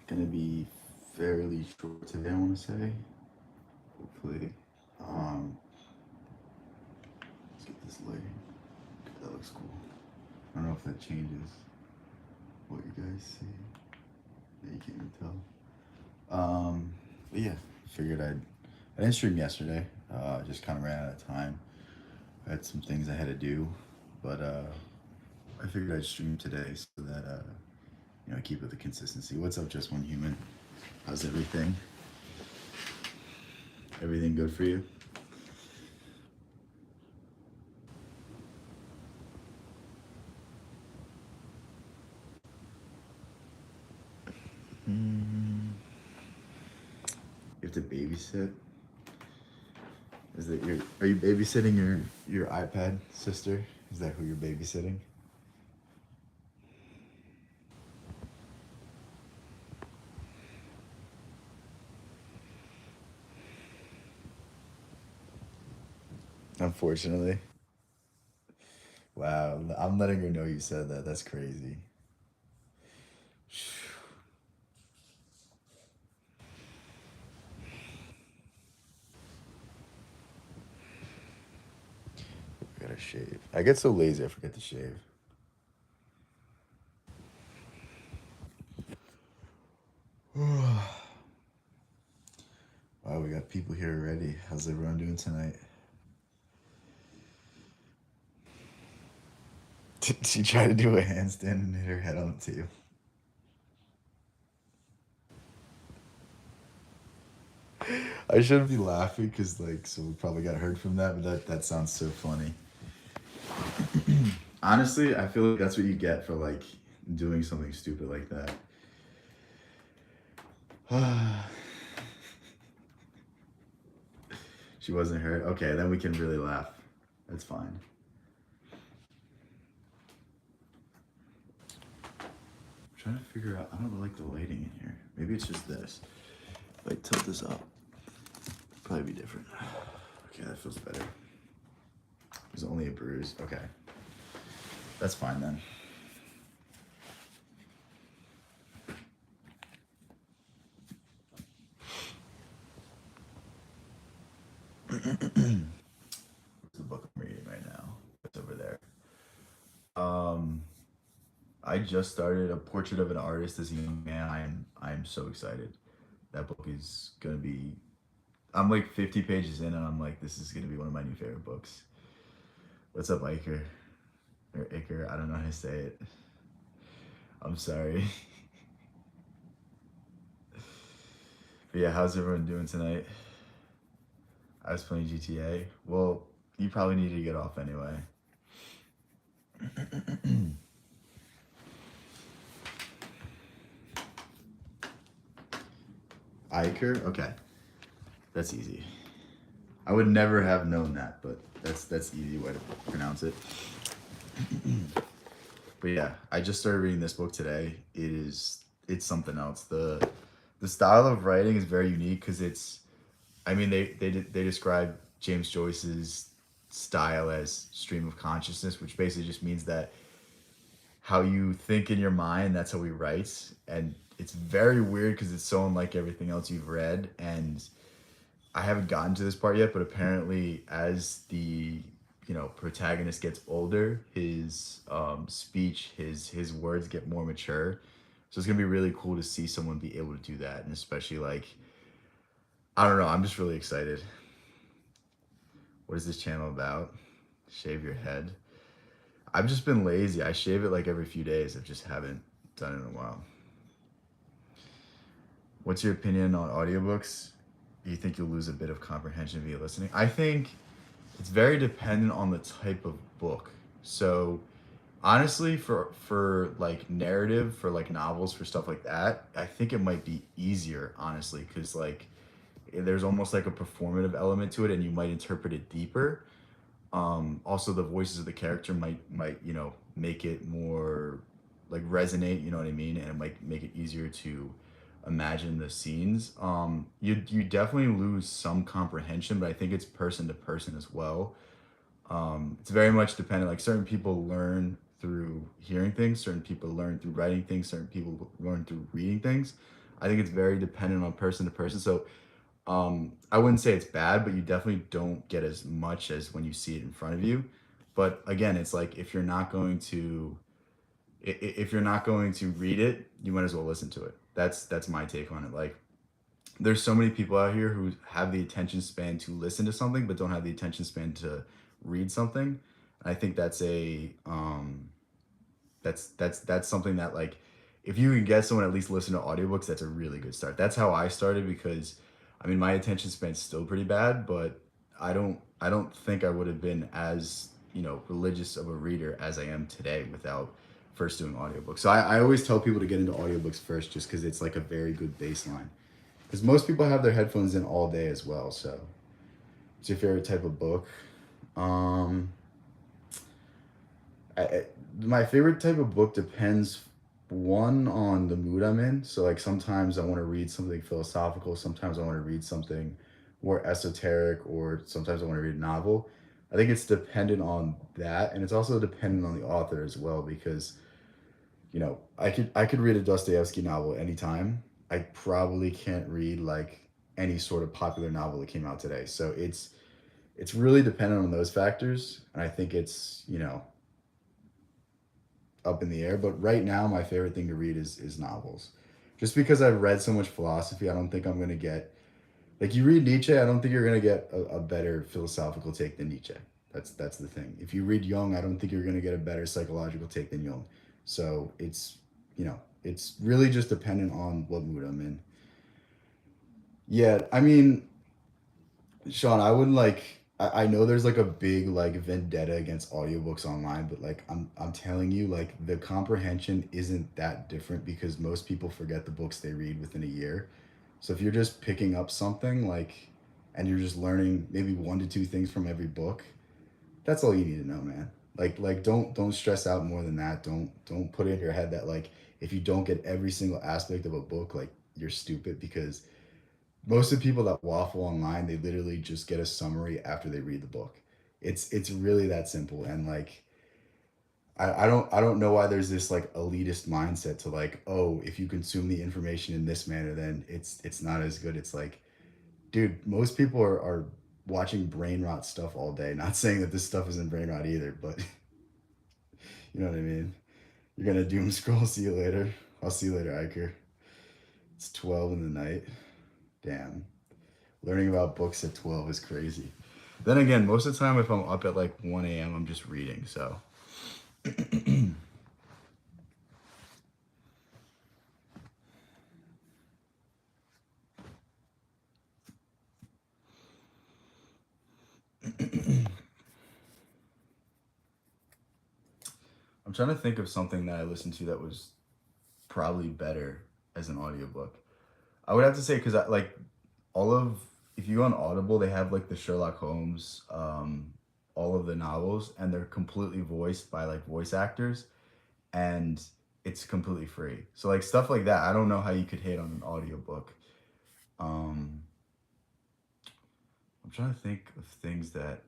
Gonna be fairly short today, I want to say. Hopefully. Um, let's get this lighting. That looks cool. I don't know if that changes what you guys see. Yeah, you can't even tell. But yeah, figured I didn't stream yesterday. Just kind of ran out of time. I had some things I had to do, but I figured I'd stream today so that keep with the consistency. What's up, just one human? How's everything? Everything good for you? Mm, you have to babysit. Is that your? Are you babysitting your iPad sister? Is that who you're babysitting? Unfortunately. Wow, I'm letting her know you said that. That's crazy. I gotta shave. I get so lazy, I forget to shave. Wow, we got people here already. How's everyone doing tonight? Did she try to do a handstand and hit her head on the table? I shouldn't be laughing because so we probably got hurt from that, but that sounds so funny. Honestly, I feel like that's what you get for doing something stupid like that. She wasn't hurt. Okay, then we can really laugh. That's fine. I'm trying to figure out. I don't like the lighting in here. Maybe it's just this. If I tilt this up, probably be different. Okay, that feels better. There's only a bruise. Okay, that's fine then. What's the book I'm reading right now? It's over there. Um, I just started A Portrait of an Artist as a Young Man. I am so excited. That book is gonna be. I'm like 50 pages in, and I'm like, this is gonna be one of my new favorite books. What's up, Iker? Or Iker? I don't know how to say it. I'm sorry. But yeah, how's everyone doing tonight? I was playing GTA. Well, you probably need to get off anyway. Iker? Okay. That's easy. I would never have known that, but that's the easy way to pronounce it. But yeah, I just started reading this book today. It's something else. The style of writing is very unique because it's. I mean, they describe James Joyce's style as stream of consciousness, which basically just means that how you think in your mind, that's how he writes, and it's very weird because it's so unlike everything else you've read. And I haven't gotten to this part yet, but apparently, as the protagonist gets older, his speech, his words get more mature. So it's gonna be really cool to see someone be able to do that, and especially I don't know. I'm just really excited. What is this channel about? Shave your head. I've just been lazy. I shave it like every few days. I just haven't done it in a while. What's your opinion on audiobooks? Do you think you'll lose a bit of comprehension via listening? I think it's very dependent on the type of book. So honestly, for narrative, for novels, for stuff like that, I think it might be easier, honestly, because there's almost like a performative element to it, and you might interpret it deeper. Also, the voices of the character might make it more resonate. You know what I mean, and it might make it easier to imagine the scenes. You definitely lose some comprehension, but I think it's person to person as well. It's very much dependent. Like certain people learn through hearing things, certain people learn through writing things, certain people learn through reading things. I think it's very dependent on person to person. So I wouldn't say it's bad, but you definitely don't get as much as when you see it in front of you. But again, it's like if you're not going to if you're not going to read it, you might as well listen to it. That's my take on it. Like there's so many people out here who have the attention span to listen to something but don't have the attention span to read something. I think that's something that like if you can get someone at least listen to audiobooks, that's a really good start. That's how I started because I mean my attention span's still pretty bad, but I don't think I would have been as, religious of a reader as I am today without first doing audiobooks. So I always tell people to get into audiobooks first just because it's like a very good baseline. Because most people have their headphones in all day as well. So what's your favorite type of book? Um my favorite type of book depends one on the mood I'm in. So like sometimes I want to read something philosophical, sometimes I want to read something more esoteric, or sometimes I want to read a novel. I think it's dependent on that, and it's also dependent on the author as well because I could read a Dostoevsky novel anytime. I probably can't read like any sort of popular novel that came out today. So it's really dependent on those factors, and I think it's up in the air. But right now, my favorite thing to read is novels, just because I've read so much philosophy. I don't think I'm gonna get like you read Nietzsche. I don't think you're gonna get a better philosophical take than Nietzsche. That's the thing. If you read Jung, I don't think you're gonna get a better psychological take than Jung. So it's really just dependent on what mood I'm in. Yeah, I mean, Sean, I wouldn't like. I know there's like a big like vendetta against audiobooks online, but like I'm telling you, like the comprehension isn't that different because most people forget the books they read within a year. So if you're just picking up something like, and you're just learning maybe one to two things from every book, that's all you need to know, man. Like don't stress out more than that. Don't put it in your head that like if you don't get every single aspect of a book, like you're stupid because most of the people that waffle online, they literally just get a summary after they read the book. It's really that simple. And like I don't know why there's this like elitist mindset to like, oh, if you consume the information in this manner, then it's not as good. It's like, dude, most people are watching brain rot stuff all day. Not saying that this stuff isn't brain rot either, but you know what I mean? You're gonna doom scroll, see you later. I'll see you later, Iker. It's 12 in the night. Damn. Learning about books at 12 is crazy. Then again, most of the time, if I'm up at like 1 a.m., I'm just reading. So, I'm trying to think of something that I listened to that was probably better as an audiobook. I would have to say, because I like all of, if you go on Audible, they have like the Sherlock Holmes, all of the novels, and they're completely voiced by like voice actors, and it's completely free. So, like stuff like that, I don't know how you could hate on an audiobook. Um, I'm trying to think of things that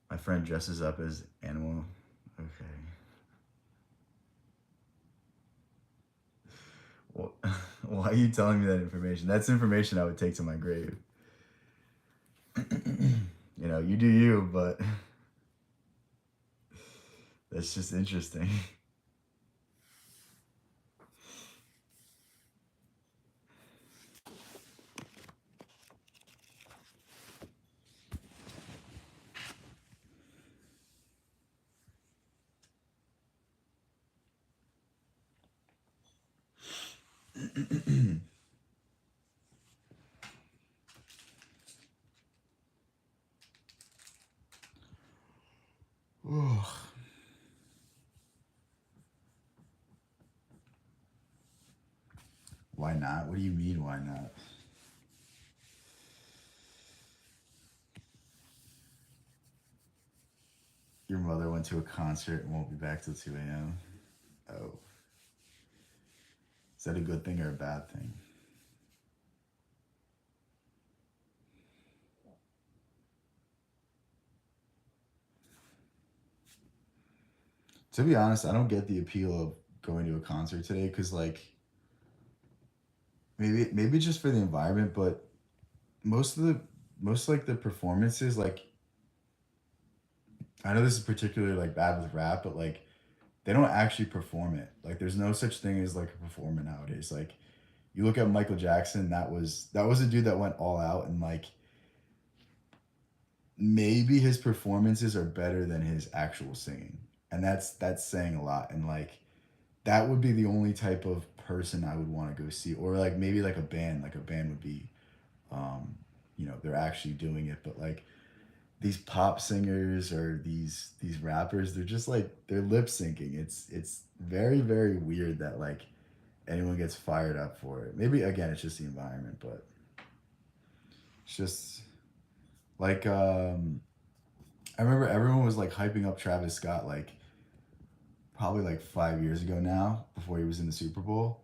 my friend dresses up as animal. Okay. Well, why are you telling me that information? That's information I would take to my grave. You do you, but that's just interesting. Why not? What do you mean, why not? Your mother went to a concert and won't be back till 2 a.m. Oh. Is that a good thing or a bad thing? To be honest, I don't get the appeal of going to a concert today because like maybe just for the environment, but most of the most like the performances like I know this is particularly like bad with rap, but like they don't actually perform it. Like there's no such thing as like a performer nowadays. Like you look at Michael Jackson, that was a dude that went all out and like maybe his performances are better than his actual singing. And that's saying a lot. And like that would be the only type of person I would want to go see. Or like maybe like a band. Like a band would be um, they're actually doing it. But like these pop singers or these rappers, they're just like they're lip syncing. It's very, very weird that like anyone gets fired up for it. Maybe again it's just the environment, but it's just like I remember everyone was like hyping up Travis Scott like probably like 5 years ago now before he was in the Super Bowl,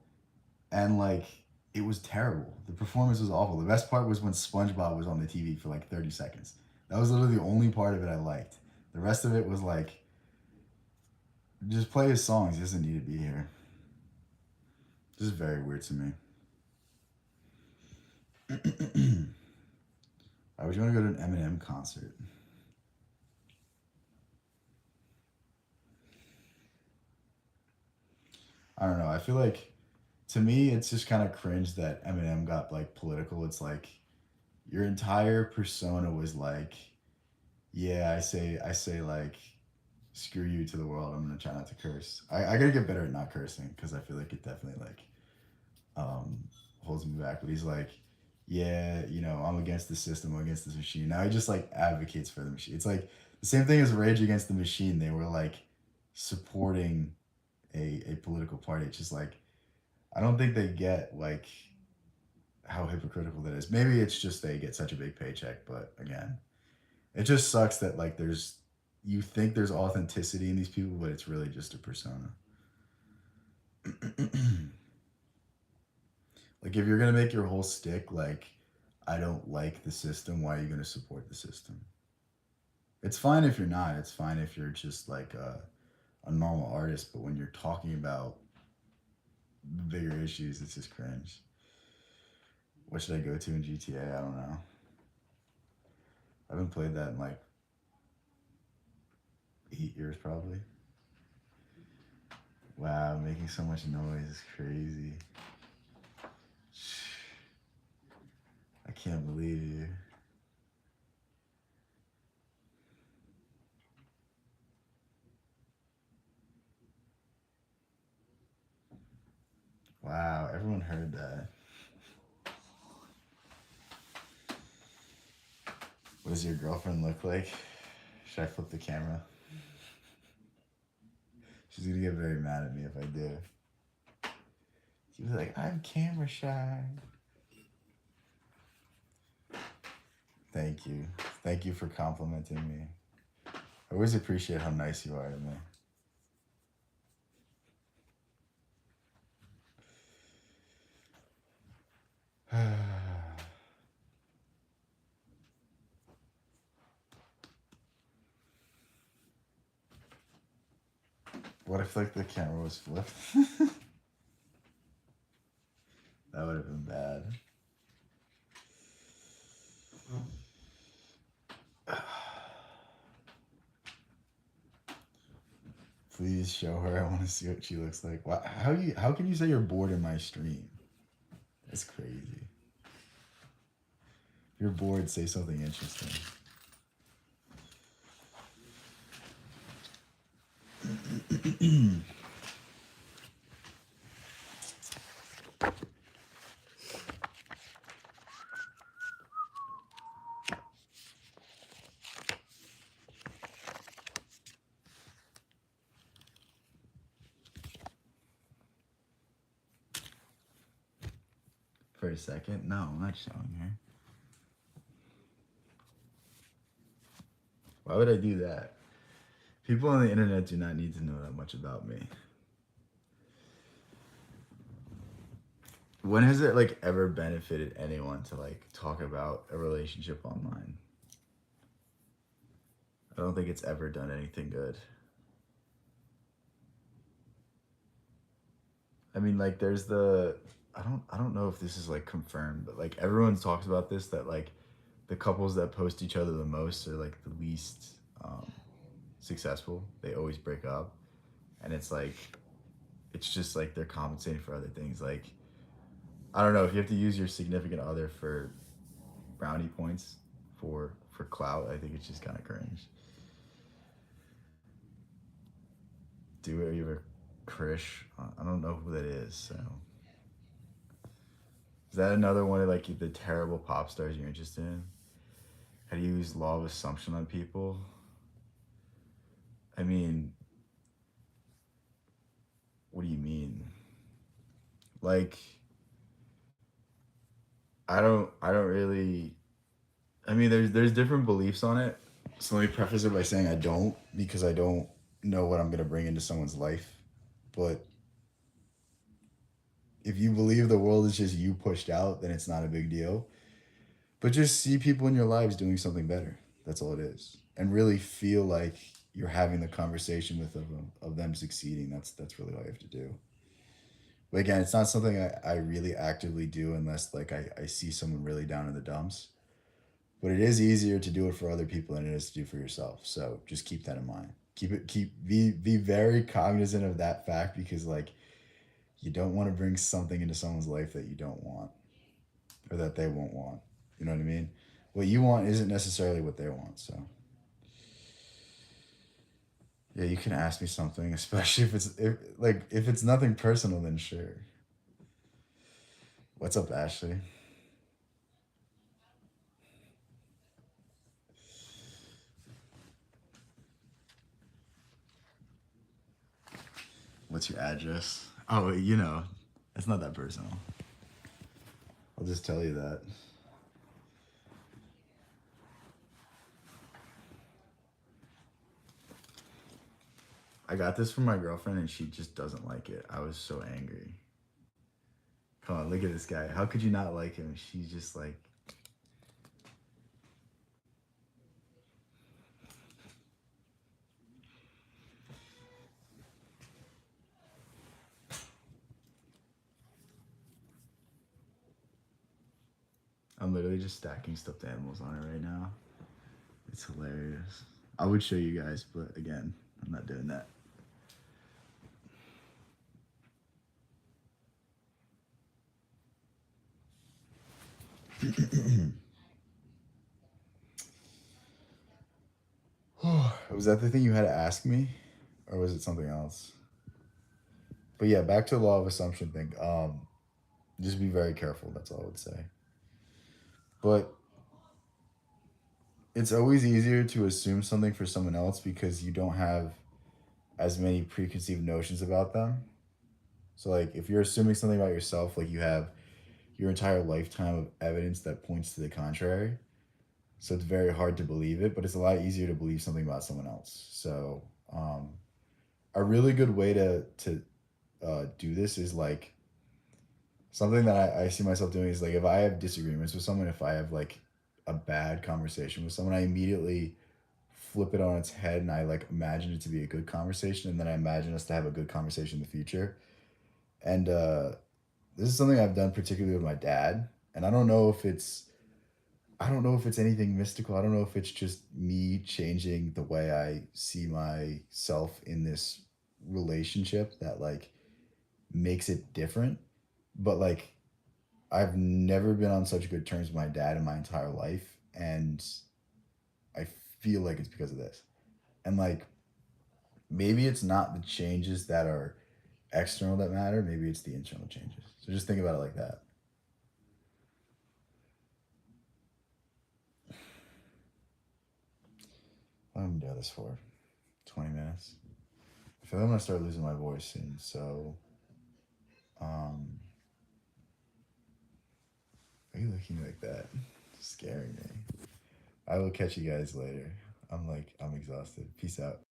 and like it was terrible. The performance was awful. The best part was when SpongeBob was on the TV for like 30 seconds. That was literally the only part of it I liked. The rest of it was like just play his songs. He doesn't need to be here. This is very weird to me. Why would you want to go to an Eminem concert? I don't know. I feel like to me it's just kind of cringe that Eminem got like political. It's like your entire persona was like, yeah, I say like screw you to the world. I'm gonna try not to curse. I gotta get better at not cursing because I feel like it definitely like um holds me back. But he's like, yeah, I'm against the system, I'm against this machine. Now he just like advocates for the machine. It's like the same thing as Rage Against the Machine. They were like supporting a political party. It's just like I don't think they get like how hypocritical that is. Maybe it's just they get such a big paycheck, but again, it just sucks that like you think there's authenticity in these people, but it's really just a persona. Like if you're gonna make your whole stick like I don't like the system, why are you gonna support the system? It's fine if you're not. It's fine if you're just like a normal artist, but when you're talking about bigger issues, it's just cringe. What should I go to in GTA? I don't know. I haven't played that in like 8 years probably. Wow, making so much noise is crazy. I can't believe you. Wow, everyone heard that. What does your girlfriend look like? Should I flip the camera? She's gonna get very mad at me if I do. She'll be like, I'm camera shy. Thank you. Thank you for complimenting me. I always appreciate how nice you are to me. What if like the camera was flipped? That would have been bad. Please show her. I want to see what she looks like. How can you say you're bored in my stream? That's crazy. If you're bored, say something interesting. For a second? No, I'm not showing her. Why would I do that? People on the internet do not need to know that much about me. When has it like ever benefited anyone to like talk about a relationship online? I don't think it's ever done anything good. I mean, like, there's the I don't know if this is like confirmed, but like everyone talks about this that like the couples that post each other the most are like the least successful. They always break up, and it's just like they're compensating for other things. Like I don't know if you have to use your significant other for brownie points for clout. I think it's just kind of cringe. Do it, you ever Krish? I don't know who that is. So is that another one of like the terrible pop stars you're interested in? How do you use law of assumption on people? I mean, what do you mean? Like, I don't really. I mean, there's different beliefs on it. So let me preface it by saying I don't because I don't know what I'm gonna bring into someone's life. But if you believe the world is just you pushed out, then it's not a big deal. But just see people in your lives doing something better. That's all it is, and really feel like you're having the conversation with of them succeeding. That's really all you have to do. But again, it's not something I really actively do unless like I see someone really down in the dumps. But it is easier to do it for other people than it is to do for yourself. So just keep that in mind. Be very cognizant of that fact because like you don't want to bring something into someone's life that you don't want or that they won't want. You know what I mean? What you want isn't necessarily what they want. So yeah, you can ask me something, especially if it's nothing personal, then sure. What's up, Ashley? What's your address? Oh, it's not that personal. I'll just tell you that. I got this from my girlfriend and she just doesn't like it. I was so angry. Come on, look at this guy. How could you not like him? She's just like, I'm literally just stacking stuffed animals on it right now. It's hilarious. I would show you guys, but again, I'm not doing that. Was that the thing you had to ask me? Or was it something else? But yeah, back to the law of assumption thing. Just be very careful, that's all I would say. But it's always easier to assume something for someone else because you don't have as many preconceived notions about them. So like if you're assuming something about yourself, like you have your entire lifetime of evidence that points to the contrary. So it's very hard to believe it, but it's a lot easier to believe something about someone else. So a really good way to do this is like something that I see myself doing is like if I have disagreements with someone, if I have like a bad conversation with someone, I immediately flip it on its head and I like imagine it to be a good conversation and then I imagine us to have a good conversation in the future. And this is something I've done particularly with my dad. And I don't know if it's anything mystical. I don't know if it's just me changing the way I see myself in this relationship that like makes it different. But like I've never been on such good terms with my dad in my entire life and I feel like it's because of this. And like maybe it's not the changes that are external that matter, maybe it's the internal changes. So just think about it like that. What am I doing this for? 20 minutes. I feel like I'm gonna start losing my voice soon, so um why are you looking like that? It's scaring me. I will catch you guys later. I'm exhausted. Peace out.